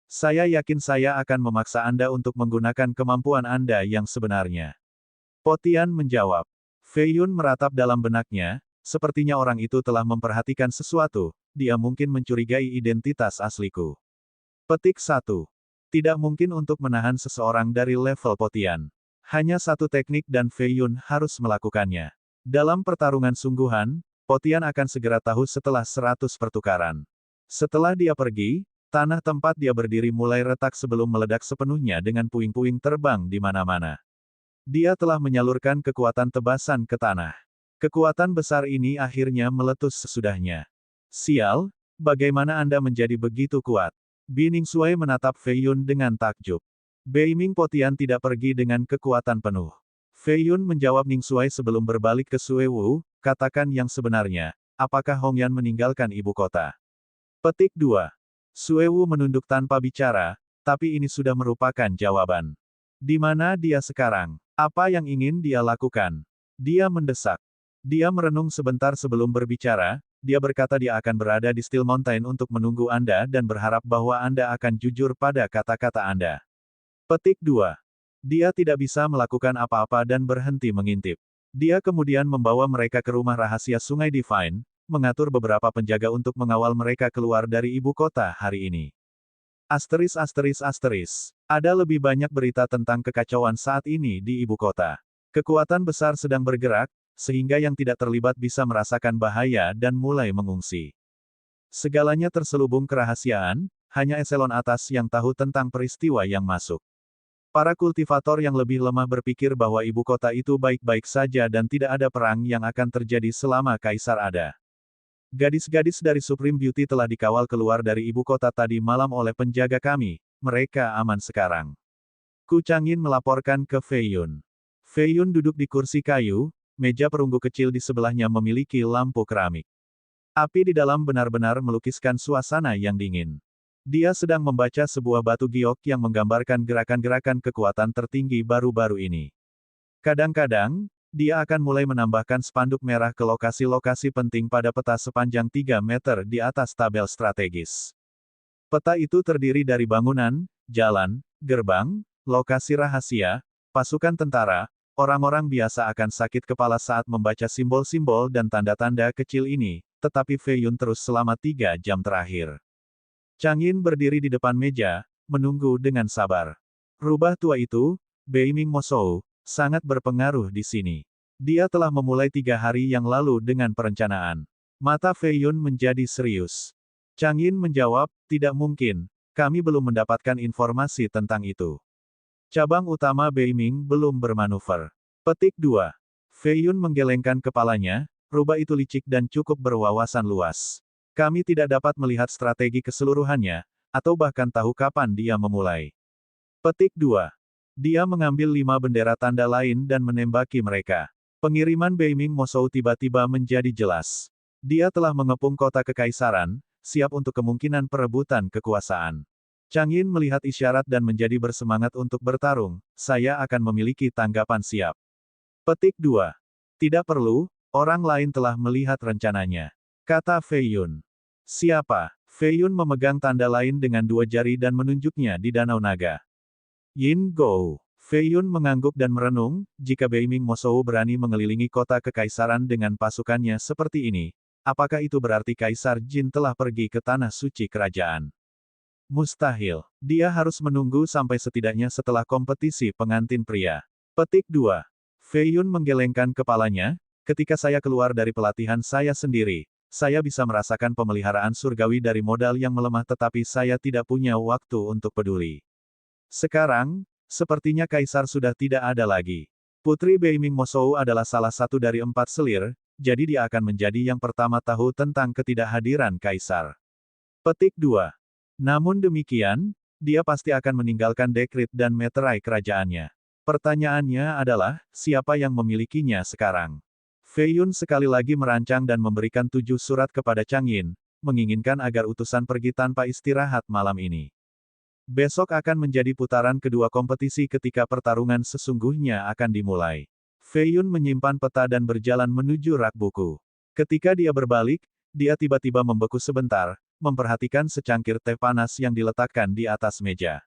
Saya yakin saya akan memaksa Anda untuk menggunakan kemampuan Anda yang sebenarnya. Potian menjawab. Fei Yun meratap dalam benaknya, sepertinya orang itu telah memperhatikan sesuatu, dia mungkin mencurigai identitas asliku. Petik 1. Tidak mungkin untuk menahan seseorang dari level Potian. Hanya satu teknik dan Fei Yun harus melakukannya. Dalam pertarungan sungguhan, Potian akan segera tahu setelah 100 pertukaran. Setelah dia pergi, tanah tempat dia berdiri mulai retak sebelum meledak sepenuhnya dengan puing-puing terbang di mana-mana. Dia telah menyalurkan kekuatan tebasan ke tanah. Kekuatan besar ini akhirnya meletus sesudahnya. Sial, bagaimana Anda menjadi begitu kuat? Bi Ningsuai menatap Fei Yun dengan takjub. Beiming Potian tidak pergi dengan kekuatan penuh. Fei Yun menjawab Ningsuai sebelum berbalik ke Sue Wu, katakan yang sebenarnya, apakah Hongyan meninggalkan ibu kota? Petik 2. Sue Wu menunduk tanpa bicara, tapi ini sudah merupakan jawaban. Di mana dia sekarang? Apa yang ingin dia lakukan? Dia mendesak. Dia merenung sebentar sebelum berbicara, dia berkata dia akan berada di Steel Mountain untuk menunggu Anda dan berharap bahwa Anda akan jujur pada kata-kata Anda. Petik 2. Dia tidak bisa melakukan apa-apa dan berhenti mengintip. Dia kemudian membawa mereka ke rumah rahasia Sungai Divine, mengatur beberapa penjaga untuk mengawal mereka keluar dari ibu kota hari ini. Asteris asteris asteris. Ada lebih banyak berita tentang kekacauan saat ini di ibu kota. Kekuatan besar sedang bergerak, sehingga yang tidak terlibat bisa merasakan bahaya dan mulai mengungsi. Segalanya terselubung kerahasiaan, hanya eselon atas yang tahu tentang peristiwa yang masuk. Para kultivator yang lebih lemah berpikir bahwa ibu kota itu baik-baik saja dan tidak ada perang yang akan terjadi selama Kaisar ada. Gadis-gadis dari Supreme Beauty telah dikawal keluar dari ibu kota tadi malam oleh penjaga kami, mereka aman sekarang. Ku Changin melaporkan ke Fei Yun. Fei Yun duduk di kursi kayu, meja perunggu kecil di sebelahnya memiliki lampu keramik. Api di dalam benar-benar melukiskan suasana yang dingin. Dia sedang membaca sebuah batu giok yang menggambarkan gerakan-gerakan kekuatan tertinggi baru-baru ini. Kadang-kadang, dia akan mulai menambahkan spanduk merah ke lokasi-lokasi penting pada peta sepanjang 3 meter di atas tabel strategis. Peta itu terdiri dari bangunan, jalan, gerbang, lokasi rahasia, pasukan tentara. Orang-orang biasa akan sakit kepala saat membaca simbol-simbol dan tanda-tanda kecil ini, tetapi Fei Yun terus selama 3 jam terakhir. Changin berdiri di depan meja, menunggu dengan sabar. Rubah tua itu, Beiming Mosou, sangat berpengaruh di sini. Dia telah memulai 3 hari yang lalu dengan perencanaan. Mata Fei Yun menjadi serius. Changin menjawab, tidak mungkin, kami belum mendapatkan informasi tentang itu. Cabang utama Beiming belum bermanuver. Petik 2. Fei Yun menggelengkan kepalanya, rubah itu licik dan cukup berwawasan luas. Kami tidak dapat melihat strategi keseluruhannya, atau bahkan tahu kapan dia memulai. Petik 2. Dia mengambil 5 bendera tanda lain dan menembaki mereka. Pengiriman Beiming Mosou tiba-tiba menjadi jelas. Dia telah mengepung kota kekaisaran, siap untuk kemungkinan perebutan kekuasaan. Changin melihat isyarat dan menjadi bersemangat untuk bertarung, saya akan memiliki tanggapan siap. Petik 2. Tidak perlu, orang lain telah melihat rencananya. Kata Fei Yun. Siapa? Fei Yun memegang tanda lain dengan 2 jari dan menunjuknya di Danau Naga. Yin Go. Fei Yun mengangguk dan merenung, jika Beiming Mosou berani mengelilingi kota kekaisaran dengan pasukannya seperti ini, apakah itu berarti Kaisar Jin telah pergi ke tanah suci kerajaan? Mustahil. Dia harus menunggu sampai setidaknya setelah kompetisi pengantin pria. Petik 2. Fei Yun menggelengkan kepalanya, ketika saya keluar dari pelatihan saya sendiri, saya bisa merasakan pemeliharaan surgawi dari modal yang melemah tetapi saya tidak punya waktu untuk peduli. Sekarang, sepertinya Kaisar sudah tidak ada lagi. Putri Beiming Mosou adalah salah satu dari 4 selir, jadi dia akan menjadi yang pertama tahu tentang ketidakhadiran Kaisar. Petik 2. Namun demikian, dia pasti akan meninggalkan dekrit dan meterai kerajaannya. Pertanyaannya adalah, siapa yang memilikinya sekarang? Fei Yun sekali lagi merancang dan memberikan 7 surat kepada Changin, menginginkan agar utusan pergi tanpa istirahat malam ini. Besok akan menjadi putaran kedua kompetisi ketika pertarungan sesungguhnya akan dimulai. Fei Yun menyimpan peta dan berjalan menuju rak buku. Ketika dia berbalik, dia tiba-tiba membeku sebentar, memperhatikan secangkir teh panas yang diletakkan di atas meja.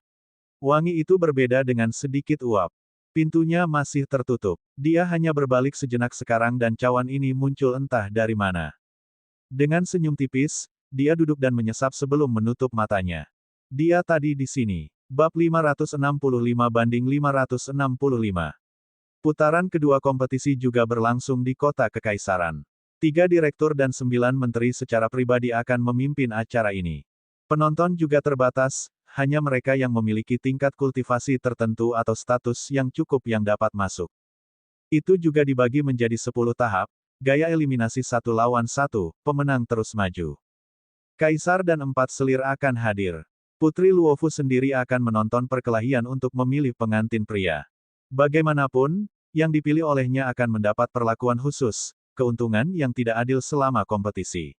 Wangi itu berbeda dengan sedikit uap. Pintunya masih tertutup. Dia hanya berbalik sejenak sekarang dan cawan ini muncul entah dari mana. Dengan senyum tipis, dia duduk dan menyesap sebelum menutup matanya. Dia tadi di sini. Bab 565-565. Putaran kedua kompetisi juga berlangsung di kota kekaisaran. 3 direktur dan 9 menteri secara pribadi akan memimpin acara ini. Penonton juga terbatas, hanya mereka yang memiliki tingkat kultivasi tertentu atau status yang cukup yang dapat masuk. Itu juga dibagi menjadi 10 tahap, gaya eliminasi 1 lawan 1, pemenang terus maju. Kaisar dan 4 selir akan hadir. Putri Luofu sendiri akan menonton perkelahian untuk memilih pengantin pria. Bagaimanapun, yang dipilih olehnya akan mendapat perlakuan khusus, keuntungan yang tidak adil selama kompetisi.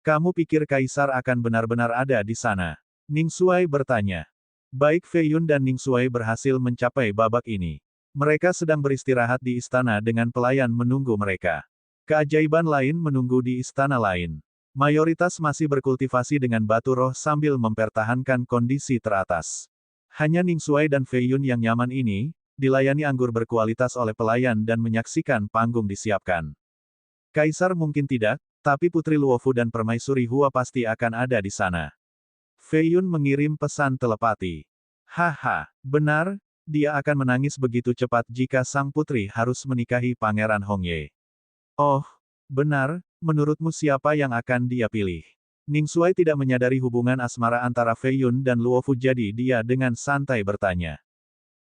Kamu pikir Kaisar akan benar-benar ada di sana? Ning Xuai bertanya. Baik Fei Yun dan Ning Xuai berhasil mencapai babak ini. Mereka sedang beristirahat di istana dengan pelayan menunggu mereka. Keajaiban lain menunggu di istana lain. Mayoritas masih berkultivasi dengan batu roh sambil mempertahankan kondisi teratas. Hanya Ning Xuai dan Fei Yun yang nyaman ini, dilayani anggur berkualitas oleh pelayan dan menyaksikan panggung disiapkan. Kaisar mungkin tidak, tapi Putri Luofu dan Permaisuri Hua pasti akan ada di sana. Fei Yun mengirim pesan telepati. Haha, benar, dia akan menangis begitu cepat jika sang putri harus menikahi Pangeran Hongye. Oh, benar, menurutmu siapa yang akan dia pilih? Ning Xuai tidak menyadari hubungan asmara antara Fei Yun dan Luofu, jadi dia dengan santai bertanya.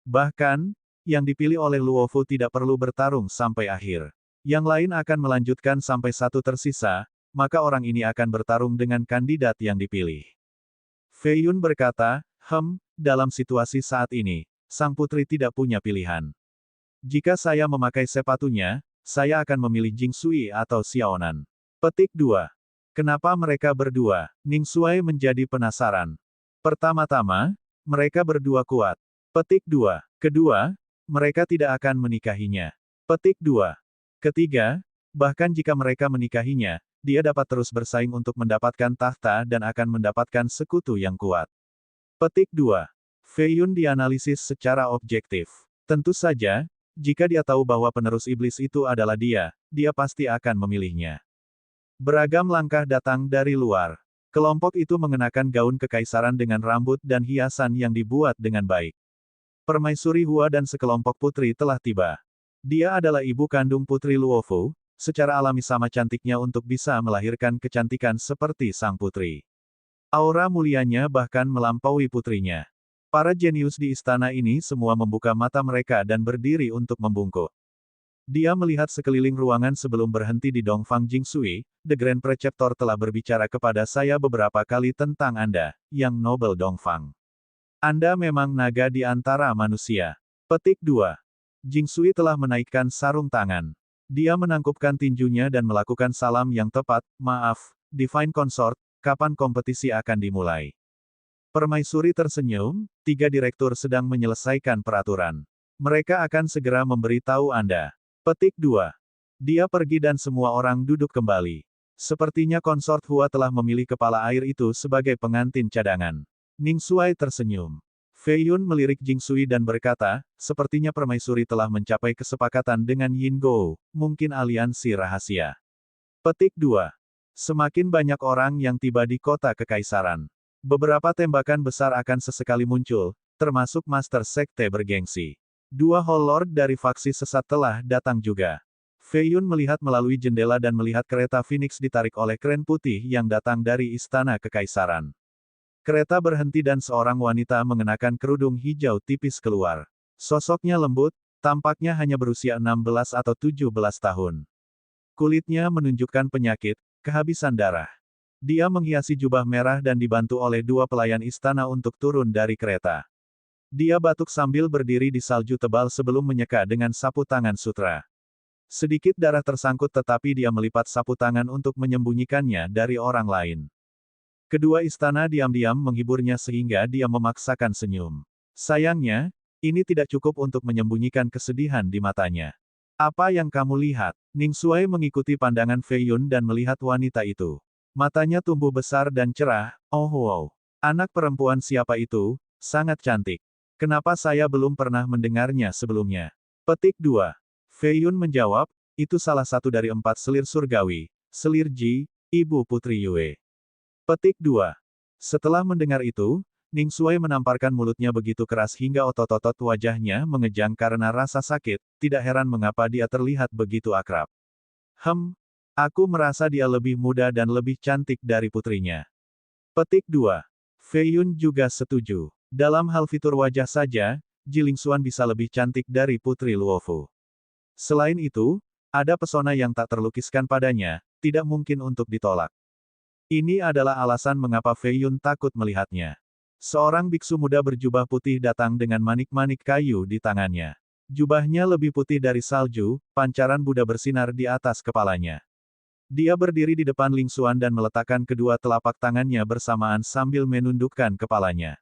Bahkan, yang dipilih oleh Luofu tidak perlu bertarung sampai akhir. Yang lain akan melanjutkan sampai satu tersisa, maka orang ini akan bertarung dengan kandidat yang dipilih. Fei Yun berkata, dalam situasi saat ini, sang putri tidak punya pilihan. Jika saya memakai sepatunya, saya akan memilih Jing Sui atau Xiaonan. Petik 2. Kenapa mereka berdua? Ning Xuai menjadi penasaran. Pertama-tama, mereka berdua kuat. Petik 2. Kedua, mereka tidak akan menikahinya. Petik 2. Ketiga, bahkan jika mereka menikahinya, dia dapat terus bersaing untuk mendapatkan tahta dan akan mendapatkan sekutu yang kuat. Petik 2. Fei Yun dianalisis secara objektif. Tentu saja, jika dia tahu bahwa penerus iblis itu adalah dia pasti akan memilihnya. Beragam langkah datang dari luar. Kelompok itu mengenakan gaun kekaisaran dengan rambut dan hiasan yang dibuat dengan baik. Permaisuri Hua dan sekelompok putri telah tiba. Dia adalah ibu kandung putri Luofu, secara alami sama cantiknya untuk bisa melahirkan kecantikan seperti sang putri. Aura mulianya bahkan melampaui putrinya. Para jenius di istana ini semua membuka mata mereka dan berdiri untuk membungkuk. Dia melihat sekeliling ruangan sebelum berhenti di Dongfang Jingsui. The Grand Preceptor telah berbicara kepada saya beberapa kali tentang Anda, yang Nobel Dongfang. Anda memang naga di antara manusia. Petik 2. Jingsui telah menaikkan sarung tangan. Dia menangkupkan tinjunya dan melakukan salam yang tepat. Maaf, Divine Consort, kapan kompetisi akan dimulai? Permaisuri tersenyum, 3 direktur sedang menyelesaikan peraturan. Mereka akan segera memberitahu Anda. Petik 2. Dia pergi dan semua orang duduk kembali. Sepertinya konsort Hua telah memilih kepala air itu sebagai pengantin cadangan. Ning Xuai tersenyum. Fei Yun melirik Jingsui dan berkata, sepertinya permaisuri telah mencapai kesepakatan dengan Yin Gou, mungkin aliansi rahasia. Petik 2. Semakin banyak orang yang tiba di kota kekaisaran. Beberapa tembakan besar akan sesekali muncul, termasuk Master Sekte bergengsi. 2 Hall Lord dari faksi sesat telah datang juga. Fei Yun melihat melalui jendela dan melihat kereta Phoenix ditarik oleh kren putih yang datang dari istana kekaisaran. Kereta berhenti dan seorang wanita mengenakan kerudung hijau tipis keluar. Sosoknya lembut, tampaknya hanya berusia 16 atau 17 tahun. Kulitnya menunjukkan penyakit, kehabisan darah. Dia menghiasi jubah merah dan dibantu oleh 2 pelayan istana untuk turun dari kereta. Dia batuk sambil berdiri di salju tebal sebelum menyeka dengan sapu tangan sutra. Sedikit darah tersangkut tetapi dia melipat sapu tangan untuk menyembunyikannya dari orang lain. Kedua istana diam-diam menghiburnya sehingga dia memaksakan senyum. Sayangnya, ini tidak cukup untuk menyembunyikan kesedihan di matanya. Apa yang kamu lihat? Ning Xuai mengikuti pandangan Fei Yun dan melihat wanita itu. Matanya tumbuh besar dan cerah. Oh wow. Anak perempuan siapa itu? Sangat cantik. Kenapa saya belum pernah mendengarnya sebelumnya? Petik 2. Fei Yun menjawab, itu salah satu dari 4 selir surgawi, selir Ji, ibu putri Yue. Petik 2. Setelah mendengar itu, Ning Xuai menamparkan mulutnya begitu keras hingga otot-otot wajahnya mengejang karena rasa sakit, tidak heran mengapa dia terlihat begitu akrab. Aku merasa dia lebih muda dan lebih cantik dari putrinya. Petik 2. Fei Yun juga setuju. Dalam hal fitur wajah saja, Ji Lingxuan bisa lebih cantik dari putri Luofu. Selain itu, ada pesona yang tak terlukiskan padanya, tidak mungkin untuk ditolak. Ini adalah alasan mengapa Fei Yun takut melihatnya. Seorang biksu muda berjubah putih datang dengan manik-manik kayu di tangannya. Jubahnya lebih putih dari salju, pancaran Buddha bersinar di atas kepalanya. Dia berdiri di depan Lingxuan dan meletakkan kedua telapak tangannya bersamaan sambil menundukkan kepalanya.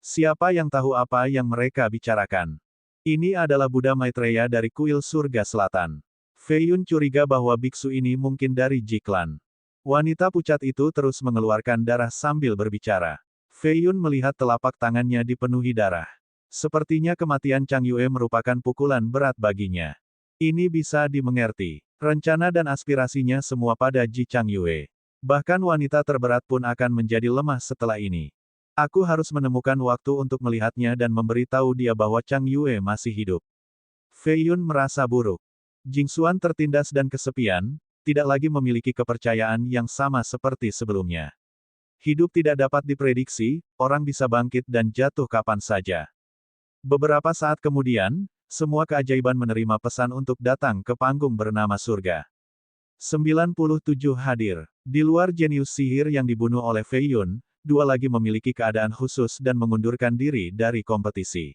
Siapa yang tahu apa yang mereka bicarakan? Ini adalah Buddha Maitreya dari kuil surga selatan. Fei Yun curiga bahwa biksu ini mungkin dari Ji Clan. Wanita pucat itu terus mengeluarkan darah sambil berbicara. Fei Yun melihat telapak tangannya dipenuhi darah. Sepertinya kematian Chang Yue merupakan pukulan berat baginya. Ini bisa dimengerti. Rencana dan aspirasinya semua pada Ji Chang Yue. Bahkan wanita terberat pun akan menjadi lemah setelah ini. Aku harus menemukan waktu untuk melihatnya dan memberitahu dia bahwa Chang Yue masih hidup. Fei Yun merasa buruk. Jingxuan tertindas dan kesepian, tidak lagi memiliki kepercayaan yang sama seperti sebelumnya. Hidup tidak dapat diprediksi, orang bisa bangkit dan jatuh kapan saja. Beberapa saat kemudian, semua keajaiban menerima pesan untuk datang ke panggung bernama surga. 97 hadir. Di luar jenius sihir yang dibunuh oleh Fei Yun, dua lagi memiliki keadaan khusus dan mengundurkan diri dari kompetisi.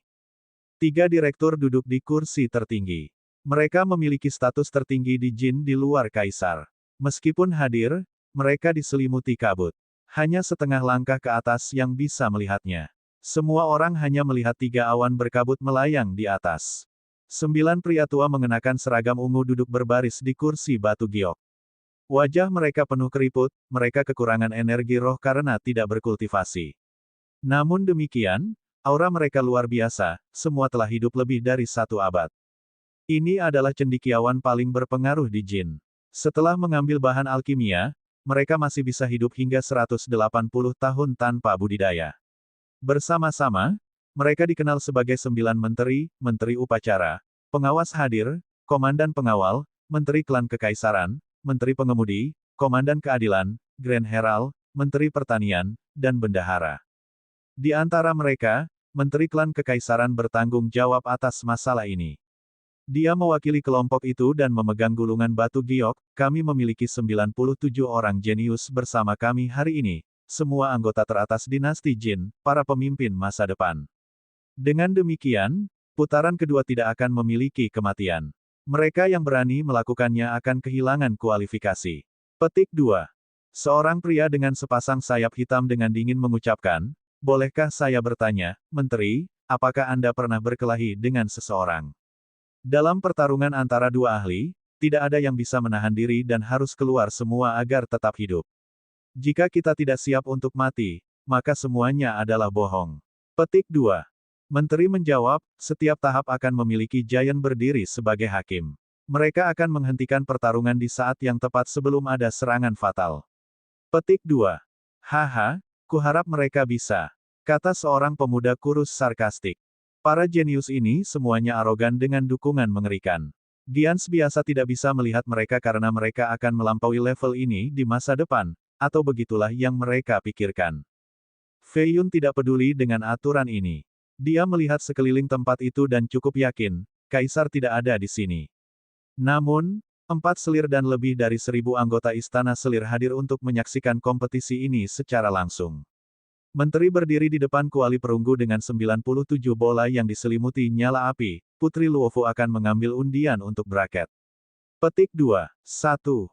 3 direktur duduk di kursi tertinggi. Mereka memiliki status tertinggi di Jin di luar kaisar. Meskipun hadir, mereka diselimuti kabut. Hanya setengah langkah ke atas yang bisa melihatnya. Semua orang hanya melihat 3 awan berkabut melayang di atas. 9 pria tua mengenakan seragam ungu duduk berbaris di kursi batu giok. Wajah mereka penuh keriput, mereka kekurangan energi roh karena tidak berkultivasi. Namun demikian, aura mereka luar biasa, semua telah hidup lebih dari 1 abad. Ini adalah cendekiawan paling berpengaruh di Jin. Setelah mengambil bahan alkimia, mereka masih bisa hidup hingga 180 tahun tanpa budidaya. Bersama-sama, mereka dikenal sebagai 9 menteri, menteri upacara, pengawas hadir, komandan pengawal, menteri klan kekaisaran, menteri pengemudi, komandan keadilan, Grand Herald, menteri pertanian, dan bendahara. Di antara mereka, menteri klan kekaisaran bertanggung jawab atas masalah ini. Dia mewakili kelompok itu dan memegang gulungan batu giok. Kami memiliki 97 orang jenius bersama kami hari ini, semua anggota teratas dinasti Jin, para pemimpin masa depan. Dengan demikian, putaran kedua tidak akan memiliki kematian. Mereka yang berani melakukannya akan kehilangan kualifikasi. Petik 2. Seorang pria dengan sepasang sayap hitam dengan dingin mengucapkan, "Bolehkah saya bertanya, Menteri, apakah Anda pernah berkelahi dengan seseorang?" Dalam pertarungan antara 2 ahli, tidak ada yang bisa menahan diri dan harus keluar semua agar tetap hidup. Jika kita tidak siap untuk mati, maka semuanya adalah bohong. Petik 2. Menteri menjawab, setiap tahap akan memiliki giant berdiri sebagai hakim. Mereka akan menghentikan pertarungan di saat yang tepat sebelum ada serangan fatal. Petik 2. Haha, kuharap mereka bisa, kata seorang pemuda kurus sarkastik. Para jenius ini semuanya arogan dengan dukungan mengerikan. Giants biasa tidak bisa melihat mereka karena mereka akan melampaui level ini di masa depan, atau begitulah yang mereka pikirkan. Fei Yun tidak peduli dengan aturan ini. Dia melihat sekeliling tempat itu dan cukup yakin, kaisar tidak ada di sini. Namun, 4 selir dan lebih dari 1.000 anggota istana selir hadir untuk menyaksikan kompetisi ini secara langsung. Menteri berdiri di depan kuali perunggu dengan 97 bola yang diselimuti nyala api. Putri Luofu akan mengambil undian untuk bracket. Petik 2. 1.